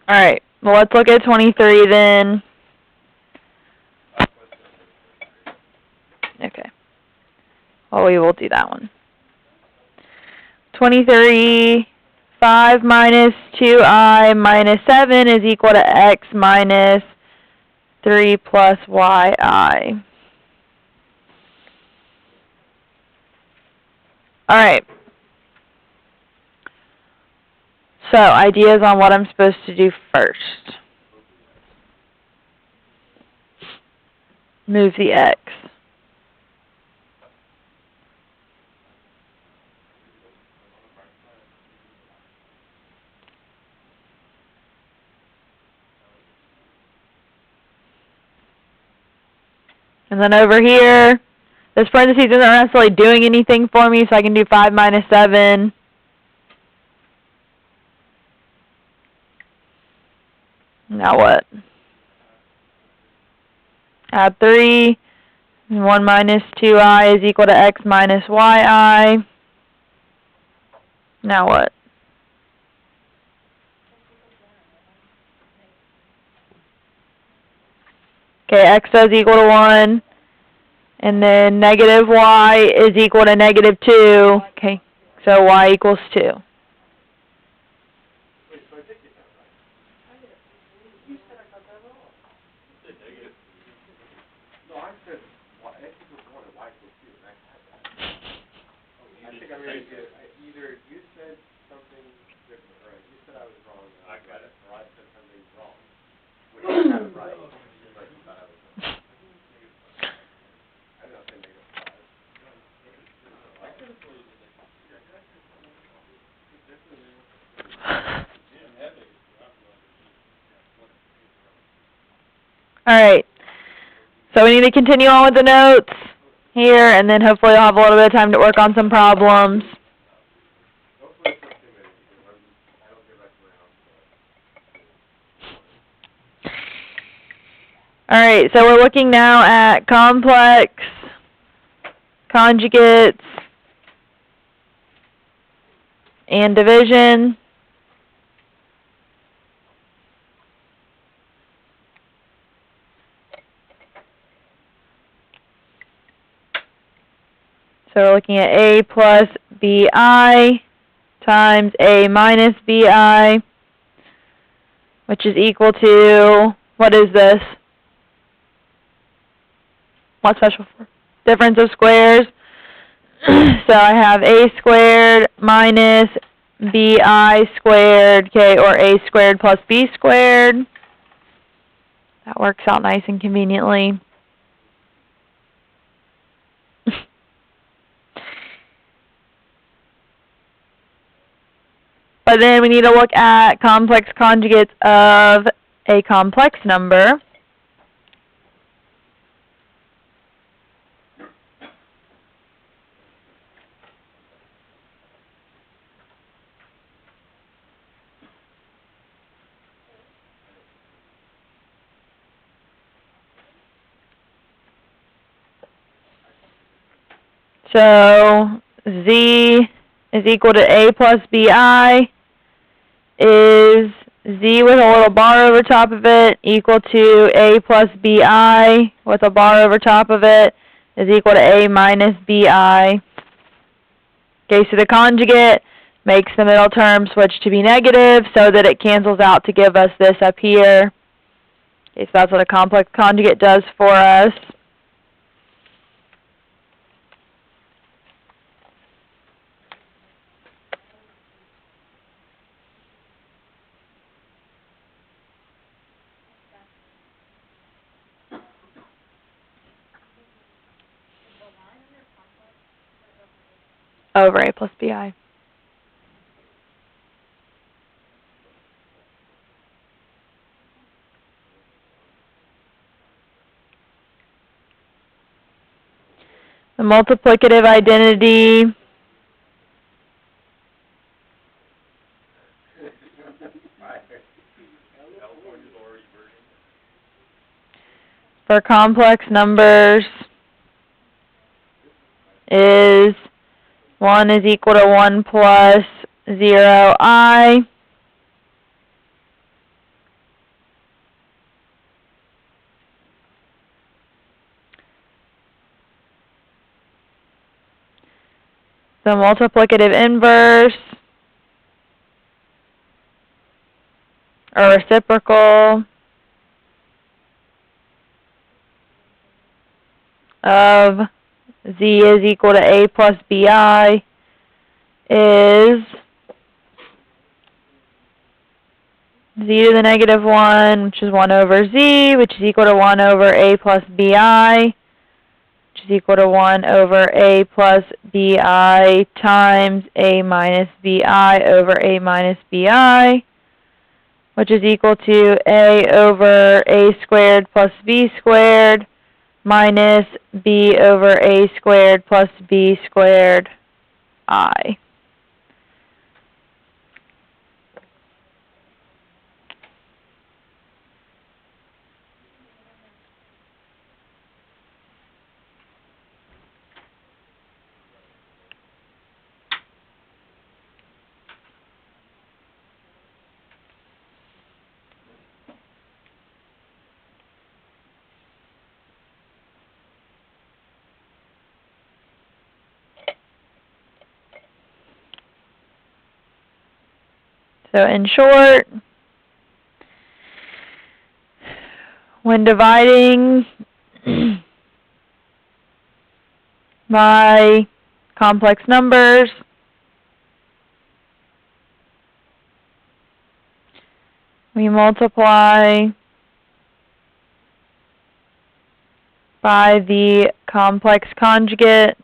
Alright, well let's look at 23 then. Okay. Well, we will do that one. 23, 5 minus 2i minus 7 is equal to x minus 3 plus yi. Alright. So, ideas on what I'm supposed to do first. Move the x. And then over here, this parentheses isn't necessarily doing anything for me, so I can do 5 minus 7. Now what? Add 3. 1 minus 2i is equal to x minus yi. Now what? Okay, x is equal to 1. And then negative y is equal to negative 2. Okay, so y equals 2. Either you said something different, or you said I was wrong, I got it, or I said something wrong, which I got it right, but you thought I was wrong. I don't know if they make it 5. Alright, so we need to continue on with the notes here, and then hopefully I'll have a little bit of time to work on some problems. Alright, so we're looking now at complex, conjugates, and division. So we're looking at a plus bi times a minus bi, which is equal to, what is this? What's special for? Difference of squares. So I have a squared minus bi squared, okay, or a squared plus b squared. That works out nice and conveniently. But then we need to look at complex conjugates of a complex number. So z is equal to a plus bi is z with a little bar over top of it equal to a plus bi with a bar over top of it is equal to a minus bi. Okay, so the conjugate makes the middle term switch to be negative so that it cancels out to give us this up here. Okay, so that's what a complex conjugate does for us. Over a plus bi. The multiplicative identity for complex numbers is 1 is equal to 1 plus 0i. the multiplicative inverse, or reciprocal, of z is equal to a plus bi is z to the negative 1, which is 1 over z, which is equal to 1 over a plus bi, which is equal to 1 over a plus bi times a minus bi over a minus bi, which is equal to a over a squared plus b squared minus b over a squared plus b squared I. So in short, when dividing by complex numbers, we multiply by the complex conjugate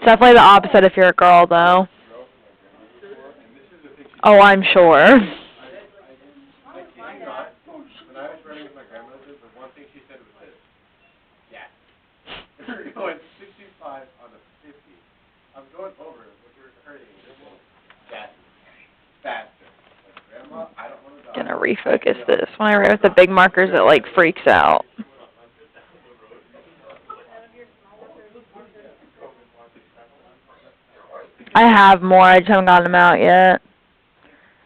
It's definitely the opposite if you're a girl, though. Oh, I'm sure. I kid you not, when I was running with my grandmother, the one thing she said was this: yes. We were going 65 on a 50. I'm going over what you're hurting. Yes. Faster. Like, Grandma, I don't want to die. Gonna refocus this. When I write with the big markers, it like freaks out. I have more, I just haven't gotten them out yet.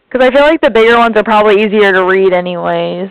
Because I feel like the bigger ones are probably easier to read anyways.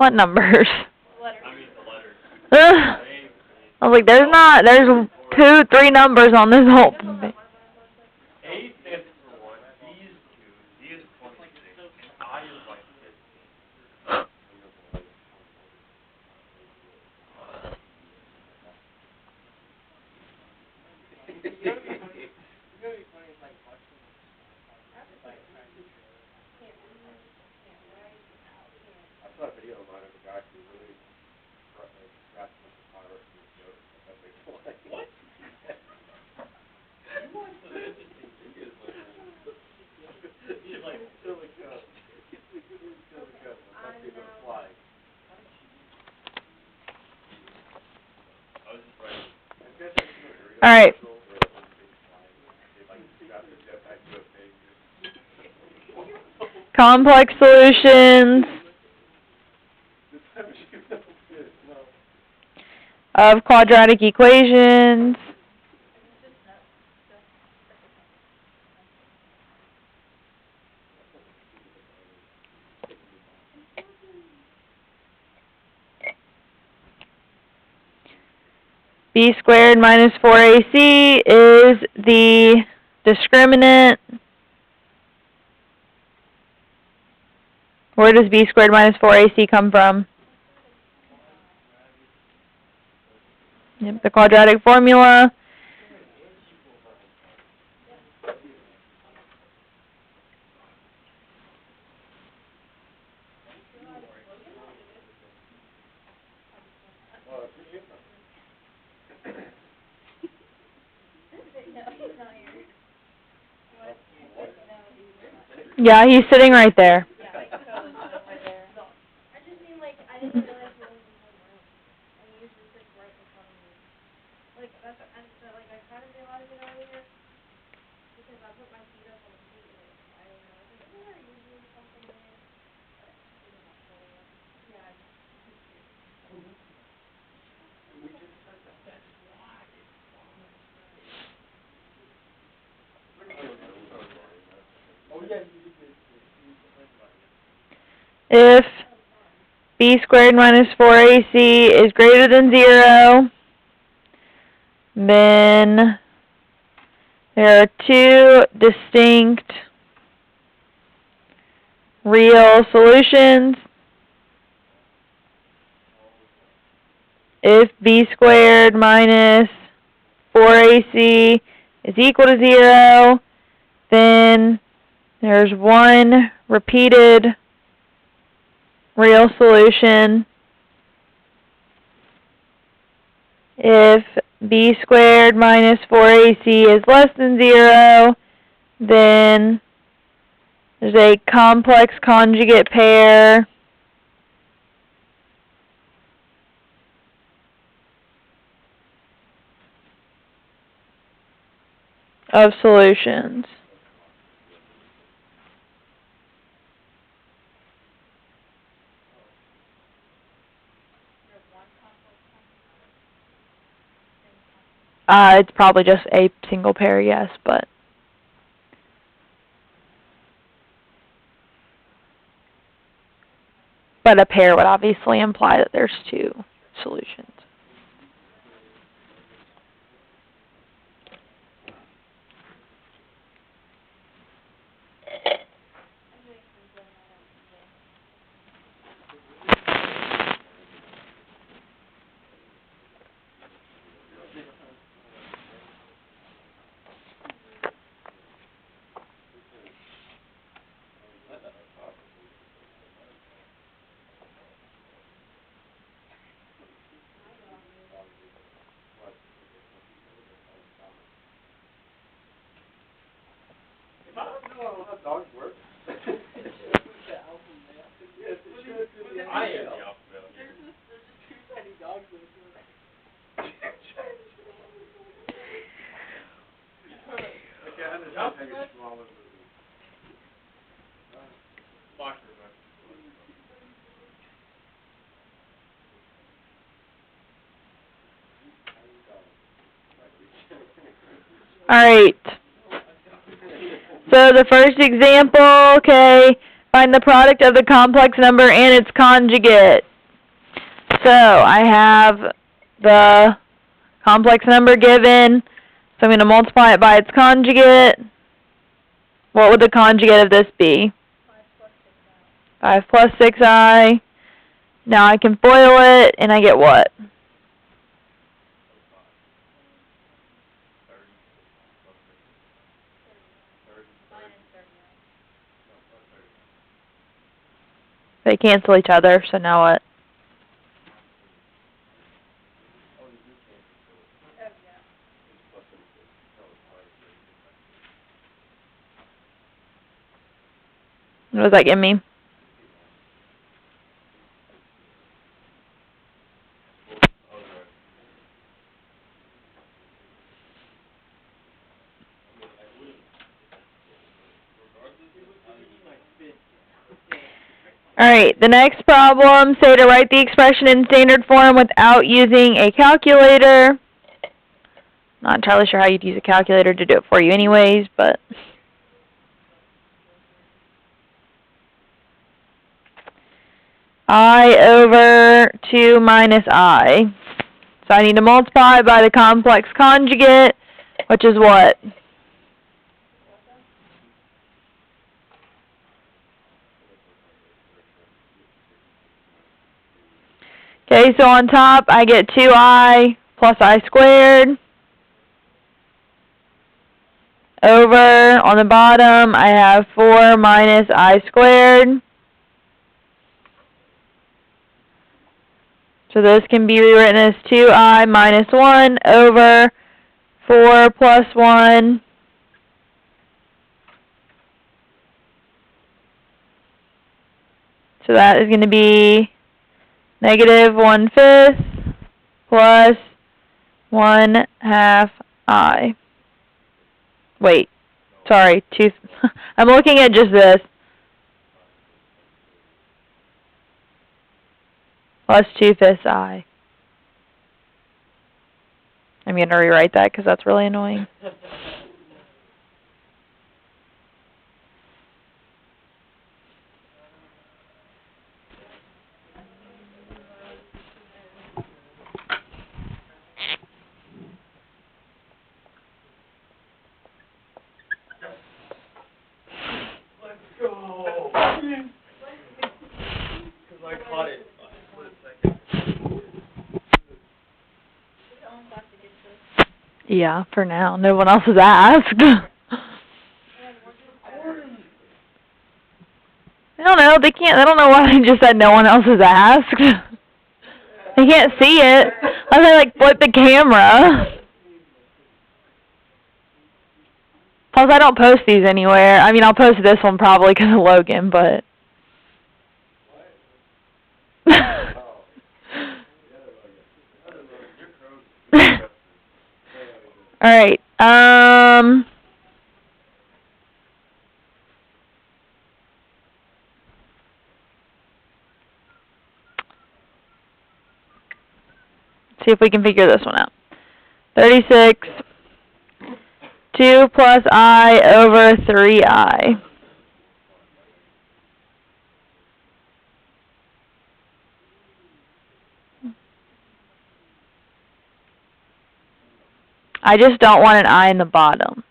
What numbers? I mean the letters. I was like, there's 2, 3 numbers on this whole thing. A stands for 1, B is 2, Z is 26, and I is like 15. I saw a video online of a guy who really scratched a bunch of fireworks in his joke. That makes a lot. What? You want some interesting videos like that. You're like, silicone. Silicone. Let's see if it'll fly. I was just writing. All right. Complex solutions of quadratic equations. B squared minus 4AC is the discriminant. Where does B squared minus 4AC come from? Yep, the quadratic formula. Yeah, he's sitting right there. If B squared minus 4AC is greater than 0, then there are 2 distinct real solutions. If B squared minus 4AC is equal to 0, then there's 1 repeated real solution. If B squared minus 4AC is less than 0, then there's a complex conjugate pair of solutions. It's probably just a single pair, yes, but a pair would obviously imply that there's 2 solutions. I don't know how dogs work. I am the alpha male here. There's just 2 tiny dogs in the room. Okay, I understand how you're small and moving. Alright. So the first example, okay, find the product of the complex number and its conjugate. So I have the complex number given, so I'm going to multiply it by its conjugate. What would the conjugate of this be? 5 plus 6i. Now I can FOIL it, and I get what? They cancel each other, so now what? What does that give me? Alright, the next problem, say to write the expression in standard form without using a calculator. Not entirely sure how you'd use a calculator to do it for you anyways, but I over 2 minus I. So I need to multiply by the complex conjugate, which is what? Okay, so on top I get 2i plus I squared. Over, on the bottom, I have 4 minus I squared. So this can be rewritten as 2i minus 1 over 4 plus 1. So that is going to be negative 1/5 plus 1/2 I. Wait, sorry, I'm looking at just this. Plus 2/5 I. I'm going to rewrite that because that's really annoying. Let's go! Because I caught it. Split second. Yeah, for now. No one else has asked. I don't know. I don't know why they just said no one else has asked. They can't see it. Unless I, flip the camera. Plus, I don't post these anywhere. I mean, I'll post this one probably because of Logan, but... Alright, see if we can figure this one out. 36, 2 plus I over 3I. I just don't want an I in the bottom.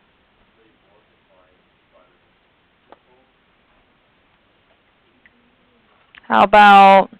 How about...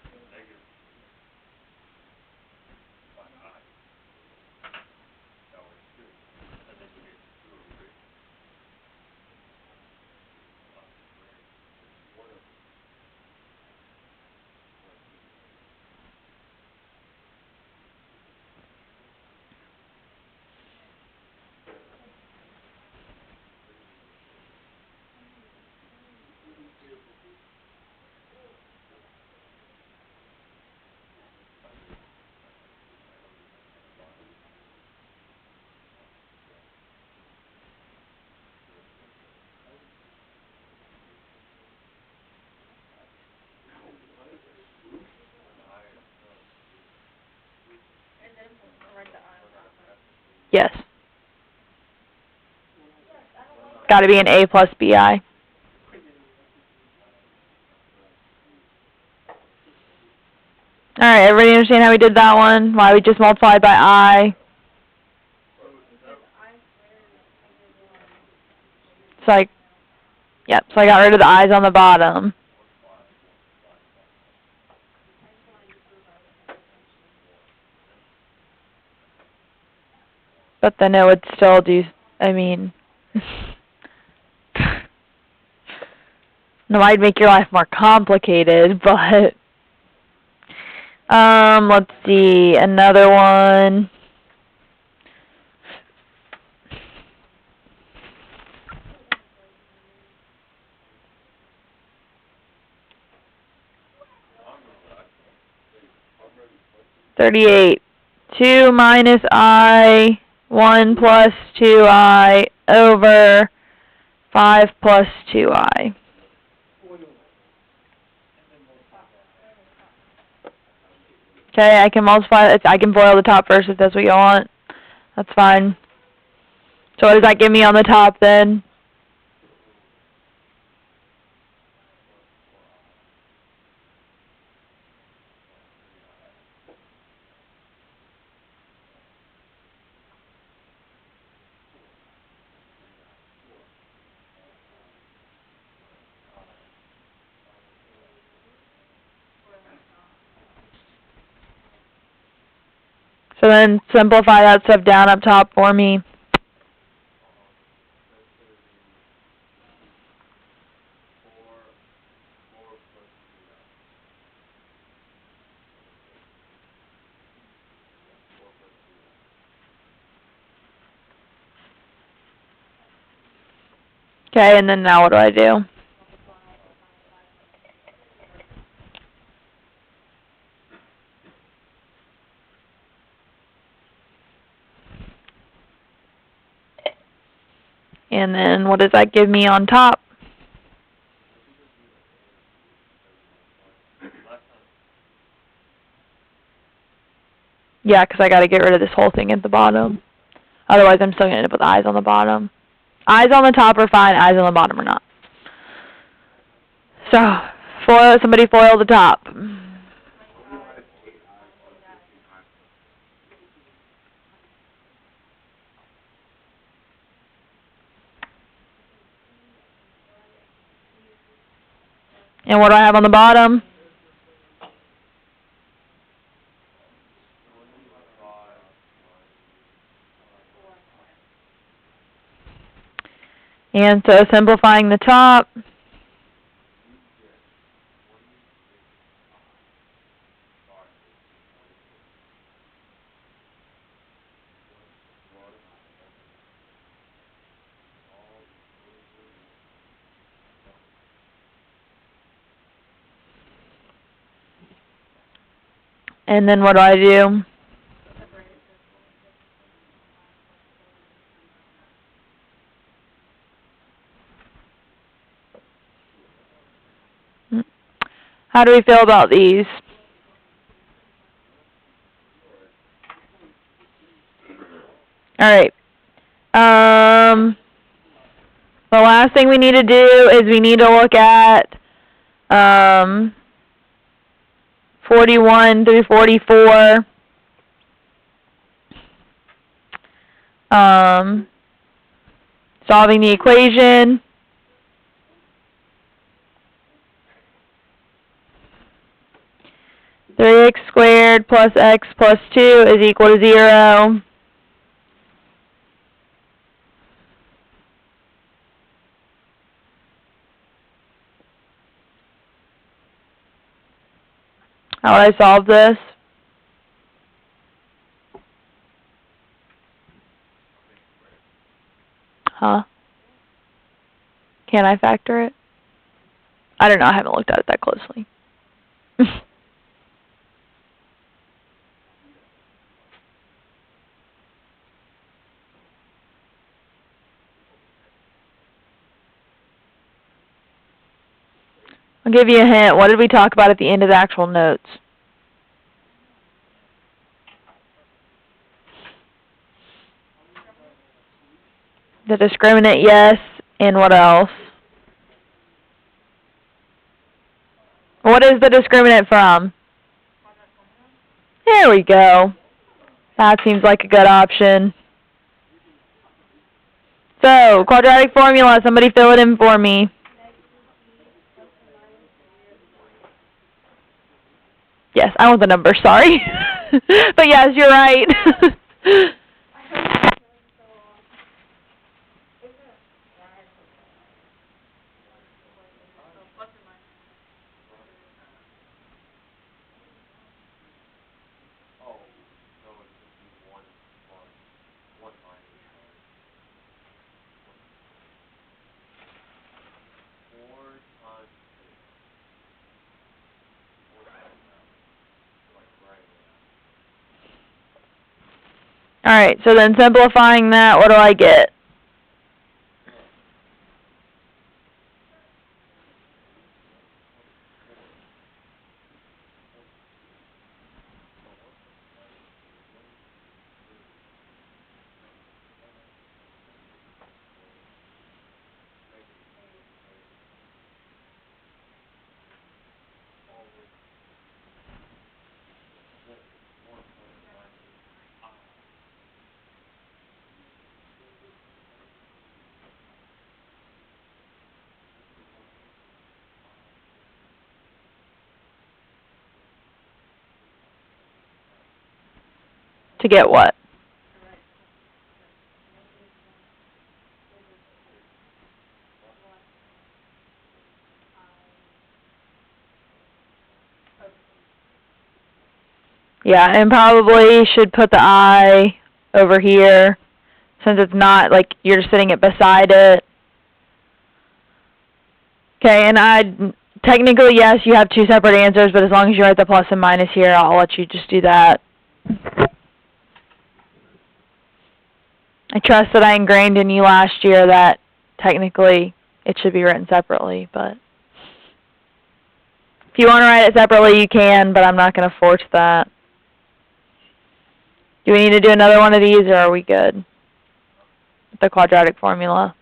Yes. Got to be an A plus BI. Alright, everybody understand how we did that one? Why we just multiplied by I? So I got rid of the i's on the bottom. But then it would still do, I mean, it might make your life more complicated, but, let's see, another one. $38. 2 minus I, 1 plus 2I over 5 plus 2I. Okay, I can multiply, I can boil the top first if that's what you want. That's fine. So what does that give me on the top then? So then simplify that stuff down up top for me. Okay, and then now what do I do? And then what does that give me on top? Yeah, because I got to get rid of this whole thing at the bottom. Otherwise, I'm still going to end up with i's on the bottom. I's on the top are fine, i's on the bottom are not. So, somebody foil the top. And what do I have on the bottom? And so simplifying the top. And then what do I do? How do we feel about these? Alright. The last thing we need to do is we need to look at 41 through 44. Solving the equation. X squared plus x plus 2 is equal to 0. How would I solve this? Huh? Can I factor it? I don't know, I haven't looked at it that closely. I'll give you a hint. What did we talk about at the end of the actual notes? The discriminant, yes, and what else? What is the discriminant from? There we go. That seems like a good option. So, quadratic formula, somebody fill it in for me. Yes, I want the number, sorry. But yes, you're right. Oh, so it's just be 1 plus 1 minus 4 times 6. 4 times that. Like right there. Alright, so then simplifying that, what do I get? To get what? Yeah, and probably should put the I over here, since it's not like you're just sitting it beside it. Okay, and technically, yes, you have 2 separate answers, but as long as you write the plus and minus here, I'll let you just do that. I trust that I ingrained in you last year that technically it should be written separately, but if you want to write it separately, you can, but I'm not going to force that. Do we need to do another one of these, or are we good with the quadratic formula?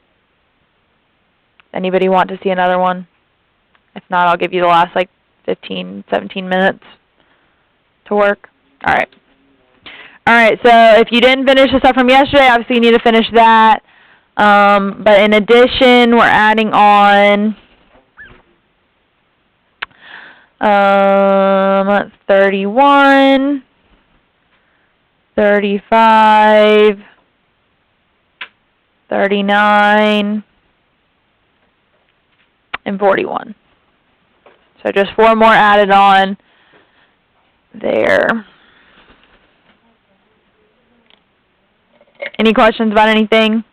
Anybody want to see another one? If not, I'll give you the last, 15, 17 minutes to work. All right. All right, so if you didn't finish the stuff from yesterday, obviously you need to finish that. But in addition, we're adding on 31, 35, 39, and 41. So just 4 more added on there. Any questions about anything?